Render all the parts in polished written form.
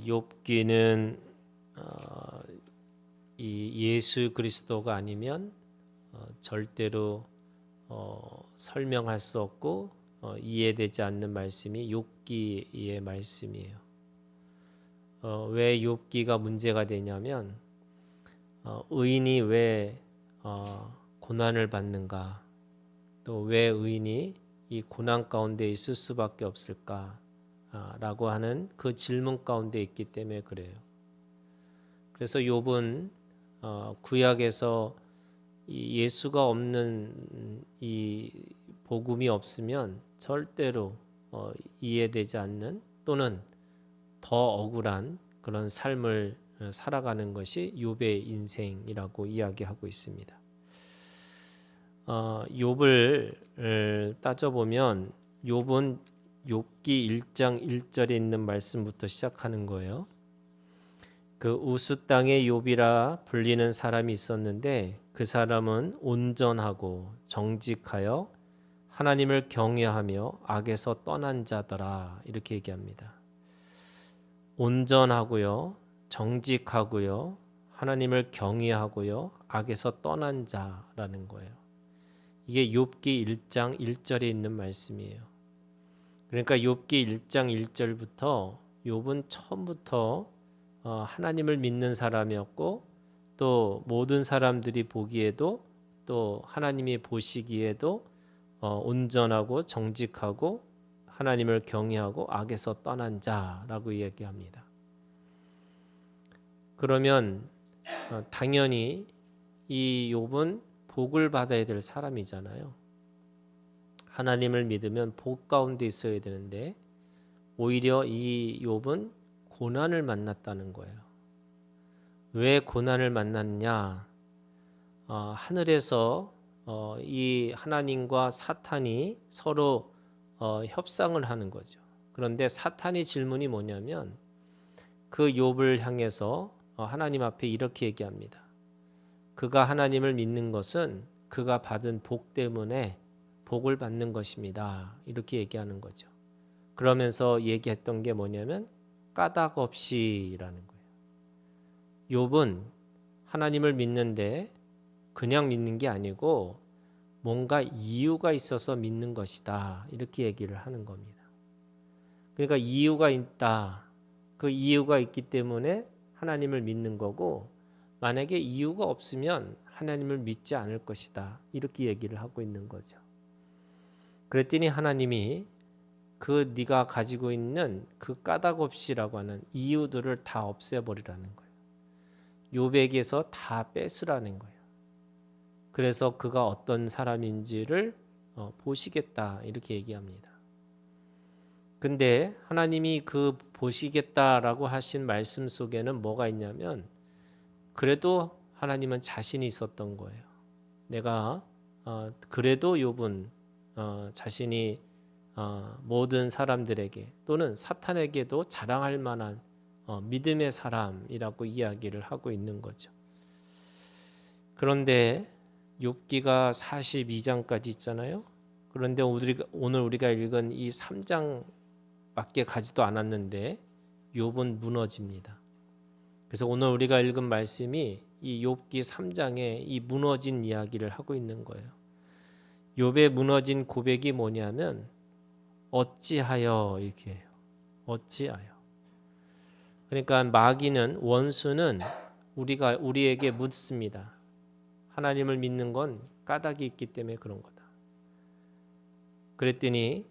욥기는 이 예수 그리스도가 아니면 절대로 설명할 수 없고 이해되지 않는 말씀이 욥기의 말씀이에요. 왜 욥기가 문제가 되냐면 의인이 왜 고난을 받는가, 또 왜 의인이 이 고난 가운데 있을 수밖에 없을까 라고 하는 그 질문 가운데 있기 때문에 그래요. 그래서 욥은 구약에서 이 예수가 없는 이 복음이 없으면 절대로 이해되지 않는, 또는 더 억울한 그런 삶을 살아가는 것이 욥의 인생이라고 이야기하고 있습니다. 욥을 따져보면 욥은 욥기 1장 1절에 있는 말씀부터 시작하는 거예요. 그 우스 땅의 욥이라 불리는 사람이 있었는데 그 사람은 온전하고 정직하여 하나님을 경외하며 악에서 떠난 자더라, 이렇게 얘기합니다. 온전하고요, 정직하고요, 하나님을 경외하고요, 악에서 떠난 자라는 거예요. 이게 욥기 1장 1절에 있는 말씀이에요. 그러니까 욥기 1장 1절부터 욥은 처음부터 하나님을 믿는 사람이었고, 또 모든 사람들이 보기에도, 또 하나님이 보시기에도 온전하고 정직하고 하나님을 경외하고 악에서 떠난 자라고 얘기합니다. 그러면 당연히 이 욥은 복을 받아야 될 사람이잖아요. 하나님을 믿으면 복 가운데 있어야 되는데 오히려 이 욥은 고난을 만났다는 거예요. 왜 고난을 만났냐? 하늘에서 이 하나님과 사탄이 서로 협상을 하는 거죠. 그런데 사탄의 질문이 뭐냐면 그 욥을 향해서 하나님 앞에 이렇게 얘기합니다. 그가 하나님을 믿는 것은 그가 받은 복 때문에 복을 받는 것입니다, 이렇게 얘기하는 거죠. 그러면서 얘기했던 게 뭐냐면 까닭 없이라는 거예요. 욥은 하나님을 믿는데 그냥 믿는 게 아니고 뭔가 이유가 있어서 믿는 것이다, 이렇게 얘기를 하는 겁니다. 그러니까 이유가 있다. 그 이유가 있기 때문에 하나님을 믿는 거고, 만약에 이유가 없으면 하나님을 믿지 않을 것이다, 이렇게 얘기를 하고 있는 거죠. 그랬더니 하나님이 그 네가 가지고 있는 그 까닭 없이라고 하는 이유들을 다 없애버리라는 거예요. 욥에게서 다 뺏으라는 거예요. 그래서 그가 어떤 사람인지를 보시겠다, 이렇게 얘기합니다. 근데 하나님이 그 보시겠다라고 하신 말씀 속에는 뭐가 있냐면, 그래도 하나님은 자신이 있었던 거예요. 내가 그래도 욥은 자신이 모든 사람들에게 또는 사탄에게도 자랑할 만한 믿음의 사람이라고 이야기를 하고 있는 거죠. 그런데 욥기가 42장까지 있잖아요. 그런데 오늘 우리가 읽은 이 3장밖에 가지도 않았는데 욥은 무너집니다. 그래서 오늘 우리가 읽은 말씀이 이 욥기 3장에 이 무너진 이야기를 하고 있는 거예요. 욥의 무너진 고백이 뭐냐면 어찌하여, 이렇게 해요. 어찌하여. 그러니까 마귀는, 원수는 우리에게 묻습니다. 하나님을 믿는 건 까닭이 있기 때문에 그런 거다. 그랬더니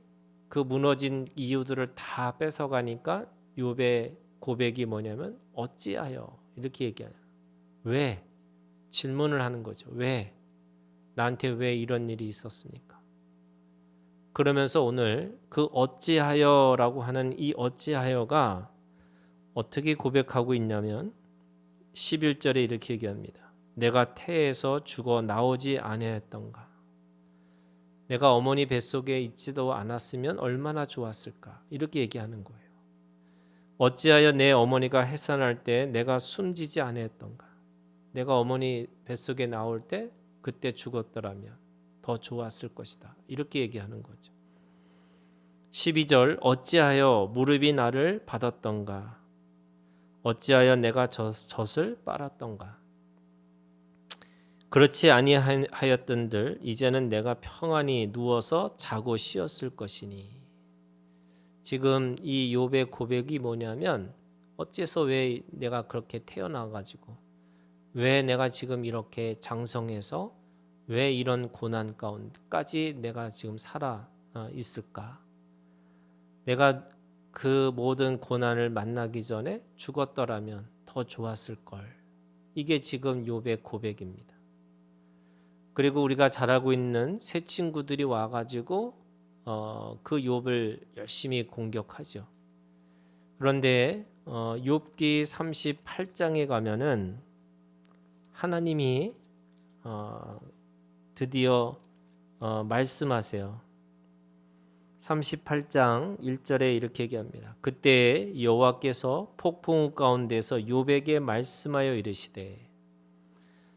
그 무너진 이유들을 다 뺏어가니까 욥의 고백이 뭐냐면 어찌하여, 이렇게 얘기해요. 왜? 질문을 하는 거죠. 왜? 나한테 왜 이런 일이 있었습니까? 그러면서 오늘 그 어찌하여라고 하는 이 어찌하여가 어떻게 고백하고 있냐면 11절에 이렇게 얘기합니다. 내가 태에서 죽어 나오지 아니하였던가. 내가 어머니 뱃속에 있지도 않았으면 얼마나 좋았을까. 이렇게 얘기하는 거예요. 어찌하여 내 어머니가 해산할 때 내가 숨지지 아니했던가. 내가 어머니 뱃속에 나올 때 그때 죽었더라면 더 좋았을 것이다, 이렇게 얘기하는 거죠. 12절 어찌하여 무릎이 나를 받았던가. 어찌하여 내가 젖을 빨았던가. 그렇지 아니하였던들 이제는 내가 평안히 누워서 자고 쉬었을 것이니. 지금 이 욥의 고백이 뭐냐면 어째서 왜 내가 그렇게 태어나가지고 왜 내가 지금 이렇게 장성해서 왜 이런 고난 가운데까지 내가 지금 살아 있을까? 내가 그 모든 고난을 만나기 전에 죽었더라면 더 좋았을 걸. 이게 지금 욥의 고백입니다. 그리고 우리가 잘 알고 있는 새 친구들이 와가지고 그 욥을 열심히 공격하죠. 그런데 욥기 38장에 가면은 하나님이 드디어 말씀하세요. 38장 1절에 이렇게 얘기합니다. 그때 여호와께서 폭풍우 가운데서 욥에게 말씀하여 이르시되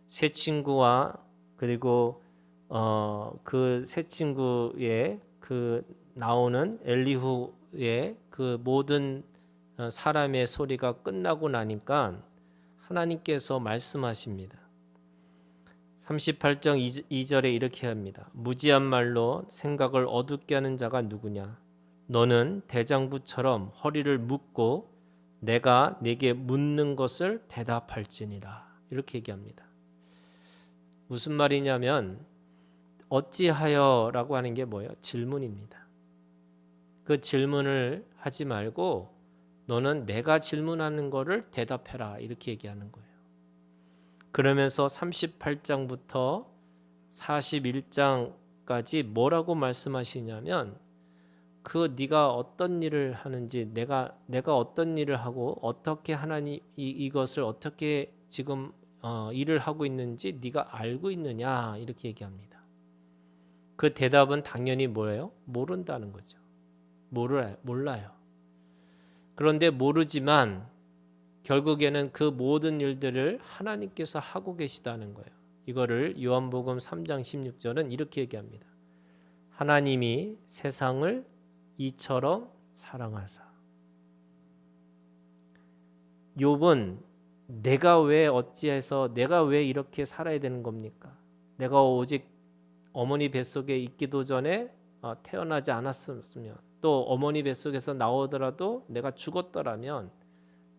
새 친구와 그리고 그 새 친구의 그 나오는 엘리후의 그 모든 사람의 소리가 끝나고 나니까 하나님께서 말씀하십니다. 38장 2절에 이렇게 합니다. 무지한 말로 생각을 어둡게 하는 자가 누구냐? 너는 대장부처럼 허리를 묶고 내가 네게 묻는 것을 대답할지니라. 이렇게 얘기합니다. 무슨 말이냐면 어찌하여라고 하는 게 뭐예요? 질문입니다. 그 질문을 하지 말고 너는 내가 질문하는 거를 대답해라. 이렇게 얘기하는 거예요. 그러면서 38장부터 41장까지 뭐라고 말씀하시냐면 그 네가 어떤 일을 하는지 내가 어떤 일을 하고 어떻게 하나님 이것을 어떻게 지금 일을 하고 있는지 네가 알고 있느냐 이렇게 얘기합니다. 그 대답은 당연히 뭐예요? 모른다는 거죠. 몰라요. 그런데 모르지만 결국에는 그 모든 일들을 하나님께서 하고 계시다는 거예요. 이거를 요한복음 3장 16절은 이렇게 얘기합니다. 하나님이 세상을 이처럼 사랑하사. 욥은 내가 왜 어찌해서 내가 왜 이렇게 살아야 되는 겁니까? 내가 오직 어머니 뱃속에 있기도 전에 태어나지 않았으면 또 어머니 뱃속에서 나오더라도 내가 죽었더라면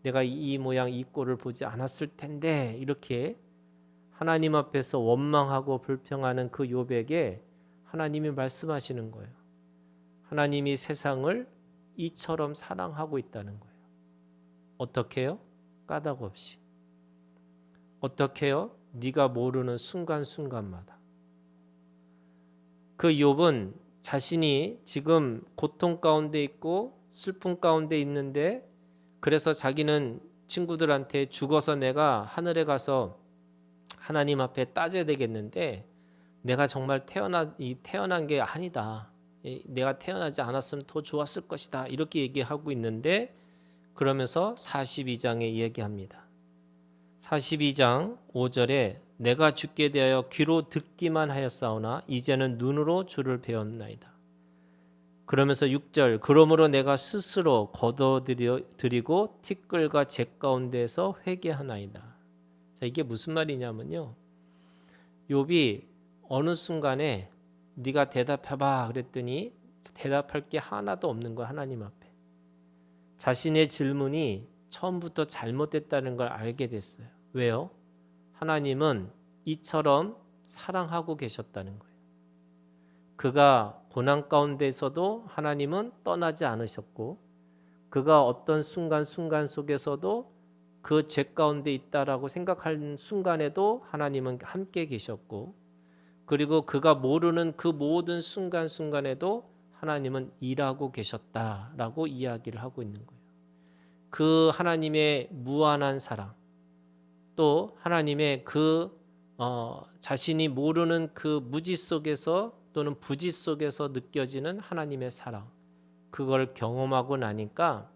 내가 이 모양 이 꼴을 보지 않았을 텐데 이렇게 하나님 앞에서 원망하고 불평하는 그 욥에게 하나님이 말씀하시는 거예요. 하나님이 세상을 이처럼 사랑하고 있다는 거예요. 어떻게 해요? 까닭 없이. 어떻게 해요? 네가 모르는 순간순간마다. 그 욥은 자신이 지금 고통 가운데 있고 슬픔 가운데 있는데 그래서 자기는 친구들한테 죽어서 내가 하늘에 가서 하나님 앞에 따져야 되겠는데 내가 정말 태어난 게 아니다. 내가 태어나지 않았으면 더 좋았을 것이다. 이렇게 얘기하고 있는데 그러면서 42장에 얘기합니다. 42장 5절에 내가 죽게 되어 귀로 듣기만 하였사오나 이제는 눈으로 주를 배웠나이다. 그러면서 6절 그러므로 내가 스스로 거둬들이고 티끌과 재 가운데서 회개하나이다. 자, 이게 무슨 말이냐면요. 욥이 어느 순간에 네가 대답해봐 그랬더니 대답할 게 하나도 없는 거야. 하나님 앞에. 자신의 질문이 처음부터 잘못됐다는 걸 알게 됐어요. 왜요? 하나님은 이처럼 사랑하고 계셨다는 거예요. 그가 고난 가운데서도 하나님은 떠나지 않으셨고 그가 어떤 순간 속에서도 그 죄 가운데 있다라고 생각하는 순간에도 하나님은 함께 계셨고 그리고 그가 모르는 그 모든 순간에도 하나님은 일하고 계셨다라고 이야기를 하고 있는 거예요. 그 하나님의 무한한 사랑 또 하나님의 그 자신이 모르는 그 무지 속에서 또는 부지 속에서 느껴지는 하나님의 사랑 그걸 경험하고 나니까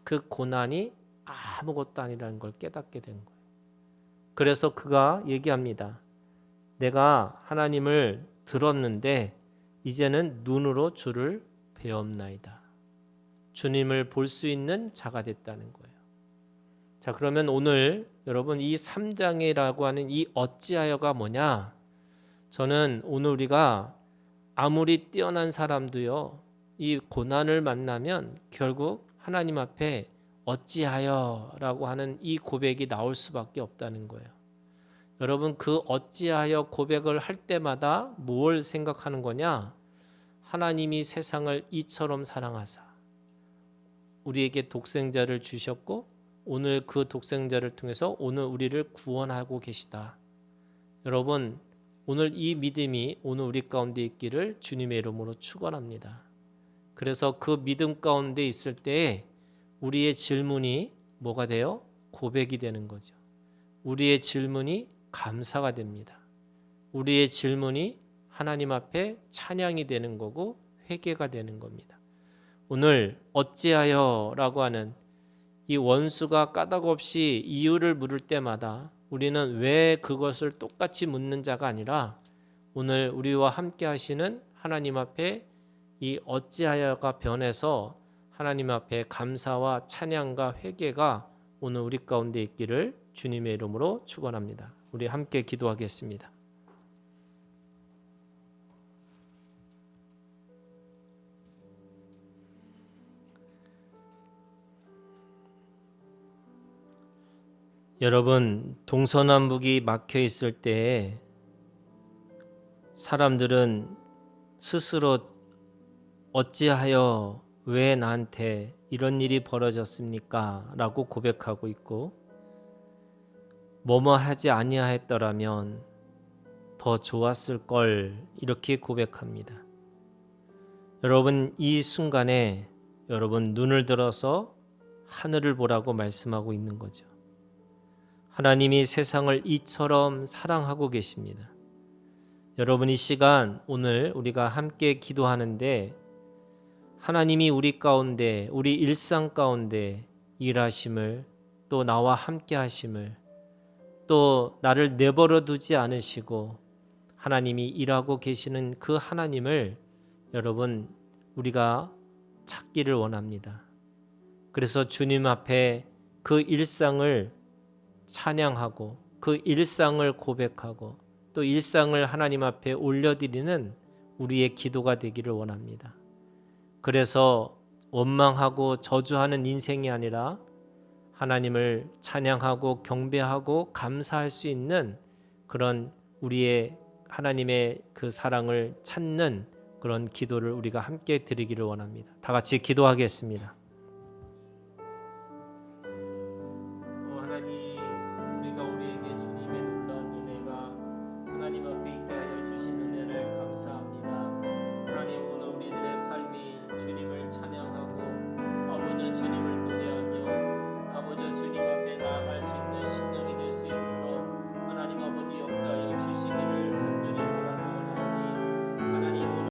그 고난이 아무것도 아니라는 걸 깨닫게 된 거예요. 그래서 그가 얘기합니다. 내가 하나님을 들었는데 이제는 눈으로 주를 배웠나이다. 주님을 볼 수 있는 자가 됐다는 거예요. 자, 그러면 오늘 여러분 이 3장이라고 하는 이 어찌하여가 뭐냐? 저는 오늘 우리가 아무리 뛰어난 사람도요, 이 고난을 만나면 결국 하나님 앞에 어찌하여라고 하는 이 고백이 나올 수밖에 없다는 거예요. 여러분, 그 어찌하여 고백을 할 때마다 뭘 생각하는 거냐? 하나님이 세상을 이처럼 사랑하사 우리에게 독생자를 주셨고 오늘 그 독생자를 통해서 오늘 우리를 구원하고 계시다. 여러분, 오늘 이 믿음이 오늘 우리 가운데 있기를 주님의 이름으로 축원합니다. 그래서 그 믿음 가운데 있을 때에 우리의 질문이 뭐가 돼요? 고백이 되는 거죠. 우리의 질문이 감사가 됩니다. 우리의 질문이 하나님 앞에 찬양이 되는 거고 회개가 되는 겁니다. 오늘 어찌하여라고 하는 이 원수가 까닭없이 이유를 물을 때마다 우리는 왜 그것을 똑같이 묻는 자가 아니라 오늘 우리와 함께 하시는 하나님 앞에 이 어찌하여가 변해서 하나님 앞에 감사와 찬양과 회개가 오늘 우리 가운데 있기를 주님의 이름으로 축원합니다. 우리 함께 기도하겠습니다. 여러분, 동서남북이 막혀 있을 때 사람들은 스스로 어찌하여 왜 나한테 이런 일이 벌어졌습니까? 라고 고백하고 있고, 뭐뭐 하지 아니하였더라면 더 좋았을 걸 이렇게 고백합니다. 여러분, 이 순간에 여러분 눈을 들어서 하늘을 보라고 말씀하고 있는 거죠. 하나님이 세상을 이처럼 사랑하고 계십니다. 여러분, 이 시간 오늘 우리가 함께 기도하는데 하나님이 우리 가운데, 우리 일상 가운데 일하심을, 또 나와 함께 하심을, 또 나를 내버려 두지 않으시고 하나님이 일하고 계시는 그 하나님을 여러분 우리가 찾기를 원합니다. 그래서 주님 앞에 그 일상을 찬양하고 그 일상을 고백하고 또 일상을 하나님 앞에 올려드리는 우리의 기도가 되기를 원합니다. 그래서 원망하고 저주하는 인생이 아니라 하나님을 찬양하고 경배하고 감사할 수 있는 그런 우리의 하나님의 그 사랑을 찾는 그런 기도를 우리가 함께 드리기를 원합니다. 다 같이 기도하겠습니다.